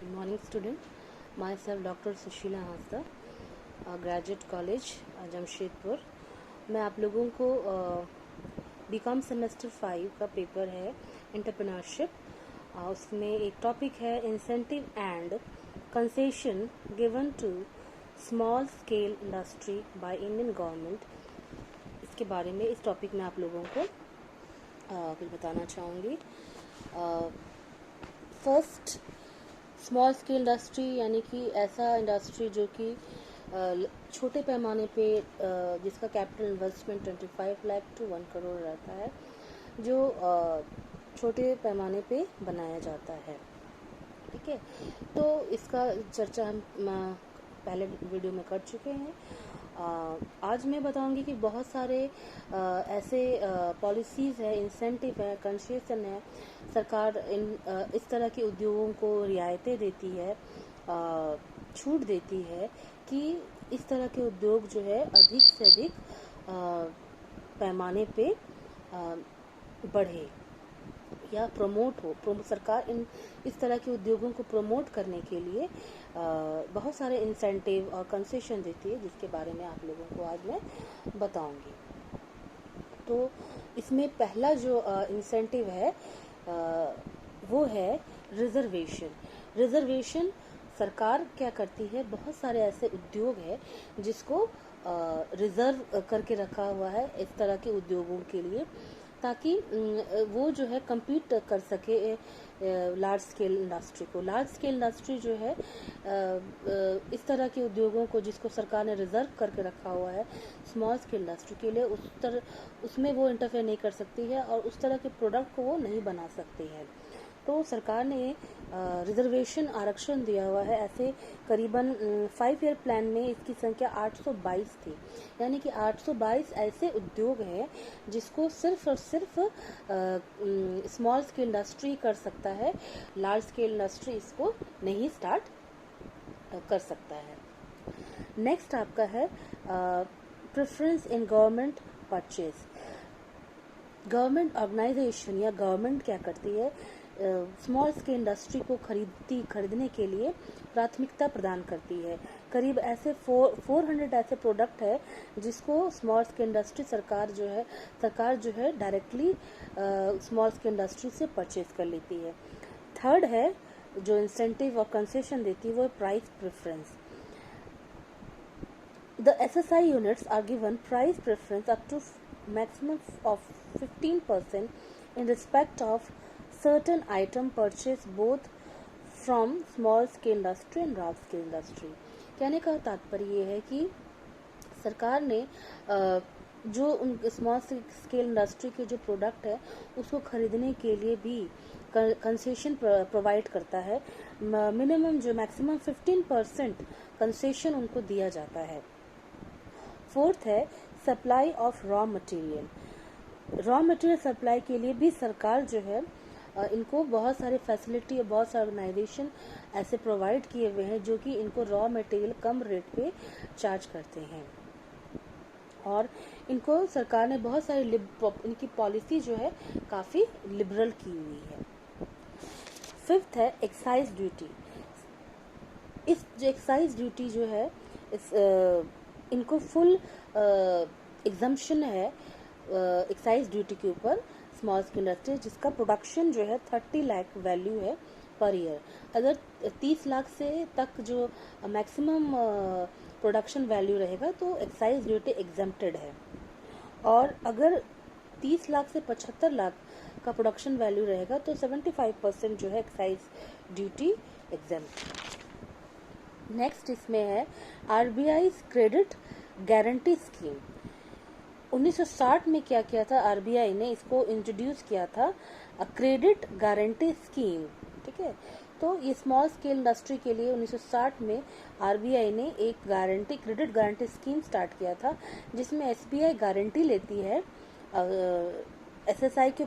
Morning student, myself Dr. Sushila Hansda, graduate college Jamshedpur. मैं आप लोगों को बीकॉम सेमेस्टर 5 का पेपर है एंटरप्रेन्योरशिप, उसमें एक टॉपिक है incentive and concession given to small scale industry by Indian government. इसके बारे में इस टॉपिक में आप लोगों को कुछ बताना चाहूँगी। फर्स्ट, स्मॉल स्केल इंडस्ट्री यानी कि ऐसा इंडस्ट्री जो कि छोटे पैमाने पे जिसका capital investment 25 lakh to 1 crore रहता है, जो छोटे पैमाने पे बनाया जाता है। ठीक है, तो इसका चर्चा हम पहले वीडियो में कर चुके हैं। आज मैं बताऊंगी कि बहुत सारे ऐसे पॉलिसीज़ है, इंसेंटिव है, कंसेशन है। सरकार इस तरह के उद्योगों को रियायतें देती है, छूट देती है कि इस तरह के उद्योग जो है अधिक से अधिक पैमाने पे बढ़े या प्रमोट हो। सरकार इस तरह के उद्योगों को प्रमोट करने के लिए बहुत सारे इंसेंटिव और कंसेशन देती है, जिसके बारे में आप लोगों को आज मैं बताऊंगी। तो इसमें पहला जो इंसेंटिव है वो है रिजर्वेशन। सरकार क्या करती है, बहुत सारे ऐसे उद्योग है जिसको रिजर्व करके रखा हुआ है इस तरह के उद्योगों के लिए, ताकि वो जो है compete कर सके लार्ज स्केल इंडस्ट्री को। लार्ज स्केल इंडस्ट्री जो है इस तरह के उद्योगों को जिसको सरकार ने रिजर्व करके रखा हुआ है स्मॉल स्केल इंडस्ट्री के लिए, उसमें वो इंटरफेयर नहीं कर सकती है और उस तरह के प्रोडक्ट को वो नहीं बना सकती है। तो सरकार ने रिजर्वेशन आरक्षण दिया हुआ है। ऐसे करीबन 5 ईयर प्लान में इसकी संख्या 822 थी, यानी कि 822 ऐसे उद्योग हैं जिसको सिर्फ और सिर्फ स्मॉल स्केल इंडस्ट्री कर सकता है, लार्ज स्केल इंडस्ट्री इसको नहीं स्टार्ट कर सकता है। नेक्स्ट आपका है preference in government purchase. Government organisation या गवर्नमेंट क्या करती है, स्मॉल स्केल इंडस्ट्री को खरीदने के लिए प्राथमिकता प्रदान करती है। करीब ऐसे 400 ऐसे प्रोडक्ट है जिसको स्मॉल स्केल इंडस्ट्री सरकार जो है डायरेक्टली स्मॉल स्केल इंडस्ट्री से परचेज कर लेती है। थर्ड है जो इंसेंटिव और कंसेशन देती है वो price preference. The SSI units are given price preference up to maximum of 15% in respect of certain item purchased both from small scale industry and large scale industry। कहने का तात्पर्य ये है कि सरकार ने जो स्मॉल स्केल इंडस्ट्री के जो प्रोडक्ट है उसको खरीदने के लिए भी कंसेशन प्रोवाइड करता है। मिनिमम जो मैक्सिमम 15% कंसेशन उनको दिया जाता है। फोर्थ है supply of raw material supply के लिए भी सरकार जो है इनको बहुत सारे फैसिलिटी और बहुत सारे ऑर्गेनाइजेशन ऐसे प्रोवाइड किए हुए हैं जो कि इनको रॉ मटेरियल कम रेट पे चार्ज करते हैं, और इनको सरकार ने बहुत सारी इनकी पॉलिसी जो है काफ़ी लिबरल की हुई है। फिफ्थ है एक्साइज ड्यूटी। इस जो एक्साइज ड्यूटी जो है इनको फुल एग्जम्पशन है एक्साइज ड्यूटी के ऊपर स्मॉल स्केल इंडस्ट्री, जिसका प्रोडक्शन जो है 30 लाख वैल्यू है पर ईयर। अगर 30 लाख से तक जो मैक्सिमम प्रोडक्शन वैल्यू रहेगा तो एक्साइज ड्यूटी एग्जम्प्टेड है, और अगर 30 लाख से 75 लाख का प्रोडक्शन वैल्यू रहेगा तो 75% जो है एक्साइज ड्यूटी एग्जम्प्ट। नेक्स्ट इसमें है आरबीआई क्रेडिट गारंटी स्कीम। 1960 में क्या किया था, आरबीआई ने इसको इंट्रोड्यूस किया था, क्रेडिट गारंटी स्कीम। ठीक है, तो ये स्मॉल स्केल इंडस्ट्री के लिए 1960 में आरबीआई ने एक क्रेडिट गारंटी स्कीम स्टार्ट किया था, जिसमें एसबीआई गारंटी लेती है एसएसआई को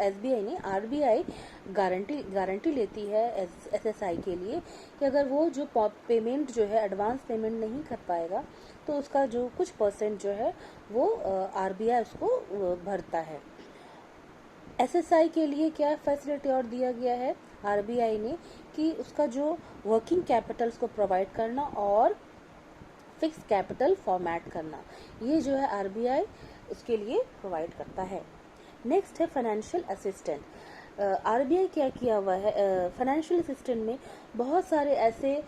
एसबीआई ने आरबीआई गारंटी लेती है एसएसआई के लिए कि अगर वो जो पेमेंट जो है एडवांस पेमेंट नहीं कर पाएगा तो उसका जो कुछ परसेंट जो है वो आरबीआई उसको भरता है। एसएसआई के लिए क्या फैसिलिटी और दिया गया है, आरबीआई ने कि उसका जो वर्किंग कैपिटल्स को प्रोवाइड करना और फिक्स कैपिटल फॉर्मेट करना, ये जो है आरबीआई उसके लिए प्रोवाइड करता है। नेक्स्ट है फाइनेंशियल असिस्टेंट। आरबीआई क्या किया हुआ है, फाइनेंशियल असिस्टेंट में बहुत सारे ऐसे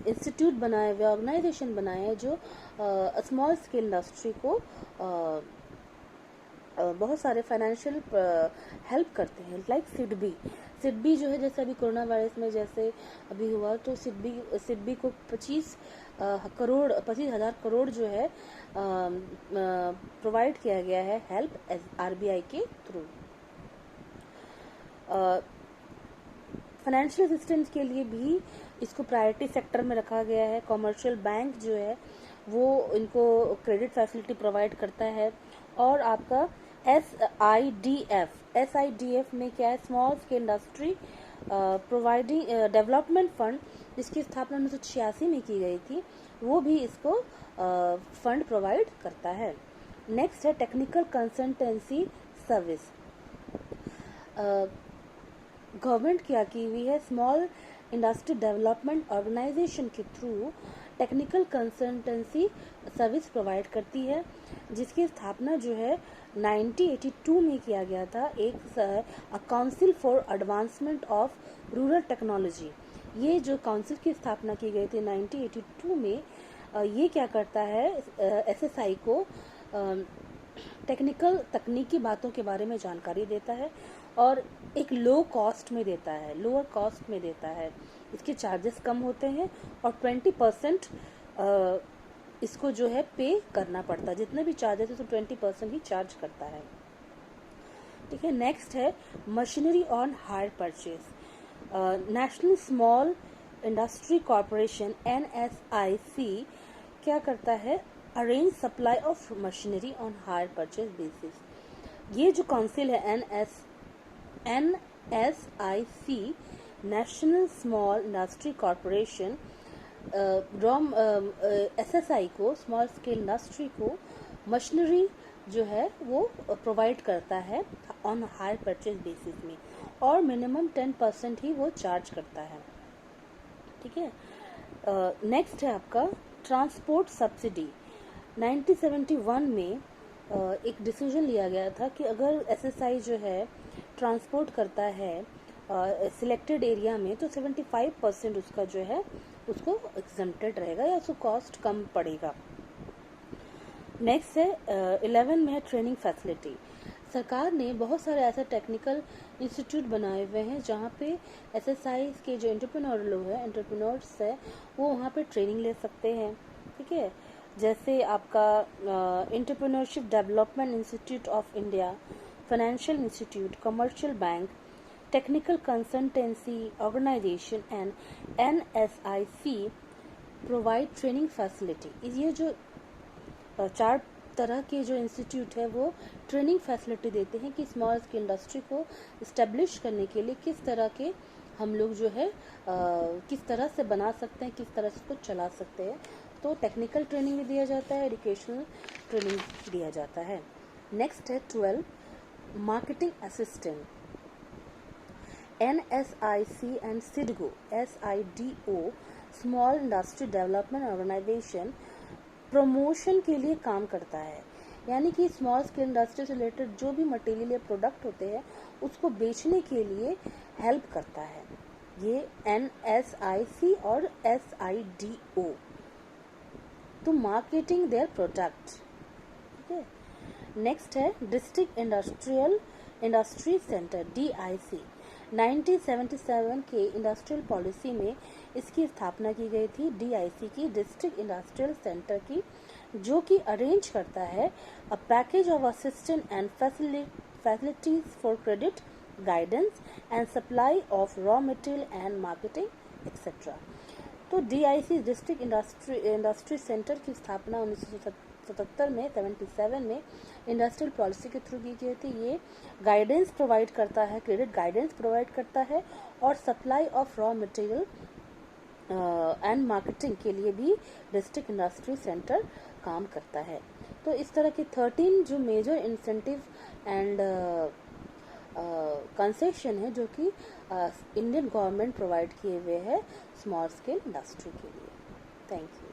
इंस्टीट्यूट बनाए हुए, ऑर्गेनाइजेशन बनाए हैं जो स्मॉल स्केल इंडस्ट्री को बहुत सारे फाइनेंशियल हेल्प करते हैं, लाइक सिडबी जो है, जैसे अभी कोरोना वायरस में जैसे अभी हुआ, तो सिडबी को 25,000 करोड़ जो है प्रोवाइड किया गया है हेल्प आरबीआई के थ्रू। फाइनेंशियल असिस्टेंस के लिए भी इसको प्रायोरिटी सेक्टर में रखा गया है। कॉमर्शियल बैंक जो है वो इनको क्रेडिट फैसिलिटी प्रोवाइड करता है। और आपका SIDF में क्या है, small scale industry providing development fund, जिसकी स्थापना 1986 में की गई थी, वो भी इसको फंड प्रोवाइड करता है। नेक्स्ट है टेक्निकल कंसल्टेंसी सर्विस। गवर्नमेंट क्या की हुई है, स्मॉल इंडस्ट्री डेवलपमेंट ऑर्गेनाइजेशन के through technical consultancy service provide करती है, जिसकी स्थापना जो है 1982 में किया गया था। एक council for advancement of rural technology, ये जो काउंसिल की स्थापना की गई थी 1982 में, ये क्या करता है, एसएसआई को तकनीकी बातों के बारे में जानकारी देता है और एक लोअर कॉस्ट में देता है। इसके चार्जेस कम होते हैं और 20% इसको जो है पे करना पड़ता है, जितने भी चार्जेस है तो 20% ही चार्ज करता है। ठीक है। नेक्स्ट है machinery on hire purchase. National small industry corporation NSIC क्या करता है, arrange supply of machinery on hire purchase basis. ये जो काउंसिल है NSIC, national small industry corporation, SSI को, स्मॉल स्केल इंडस्ट्री को मशीनरी जो है वो प्रोवाइड करता है ऑन हायर परचेज बेसिस में, और मिनिमम 10% ही वो चार्ज करता है। ठीक है। नेक्स्ट है आपका ट्रांसपोर्ट सब्सिडी। 1971 में एक डिसीजन लिया गया था कि अगर SSI जो है ट्रांसपोर्ट करता है सिलेक्टेड एरिया में, तो 75% उसका जो है उसको एग्जम्प्टेड रहेगा या उसको कॉस्ट कम पड़ेगा। नेक्स्ट है 11 में है ट्रेनिंग फैसिलिटी। सरकार ने बहुत सारे ऐसे टेक्निकल इंस्टीट्यूट बनाए हुए हैं जहाँ पे SSI के जो एंटरप्रेन्योर्स है वो वहाँ पे ट्रेनिंग ले सकते हैं। ठीक है। जैसे आपका entrepreneurship development institute of India, financial institute, commercial bank, technical consultancy organisation and NSIC provide training facility. ये जो 4 तरह के जो इंस्टीट्यूट है वो ट्रेनिंग फैसिलिटी देते हैं कि स्मॉल स्केल इंडस्ट्री को इस्टेब्लिश करने के लिए किस तरह के हम लोग जो है किस तरह से बना सकते हैं, किस तरह से उसको चला सकते हैं। तो टेक्निकल ट्रेनिंग भी दिया जाता है, एजुकेशनल ट्रेनिंग दिया जाता है। नेक्स्ट है 12 marketing assistant. NSIC and SIDO small industry development organisation promotion के लिए काम करता है, यानी कि स्मॉल स्केल इंडस्ट्री से रिलेटेड जो भी मटेरियल या प्रोडक्ट होते हैं उसको बेचने के लिए हेल्प करता है ये NSIC और SIDO to marketing their product. ठीक है। नेक्स्ट है डिस्ट्रिक्ट इंडस्ट्री सेंटर DIC। 1977 के इंडस्ट्रियल पॉलिसी में इसकी स्थापना की गई थी, DIC की, डिस्ट्रिक्ट इंडस्ट्रियल सेंटर की, जो कि अरेंज करता है a package of assistant and facilities for credit guidance and supply of raw material and marketing etcetera. तो DIC डिस्ट्रिक्ट इंडस्ट्री सेंटर की स्थापना 1977 में 77 में इंडस्ट्रियल पॉलिसी के थ्रू की गई थी। ये गाइडेंस प्रोवाइड करता है, क्रेडिट गाइडेंस प्रोवाइड करता है और supply of raw material and marketing के लिए भी डिस्ट्रिक्ट इंडस्ट्री सेंटर काम करता है। तो इस तरह के 13 जो मेजर इंसेंटिव एंड कंसेशन है जो कि इंडियन गवर्नमेंट प्रोवाइड किए हुए है स्मॉल स्केल इंडस्ट्री के लिए। Thank you.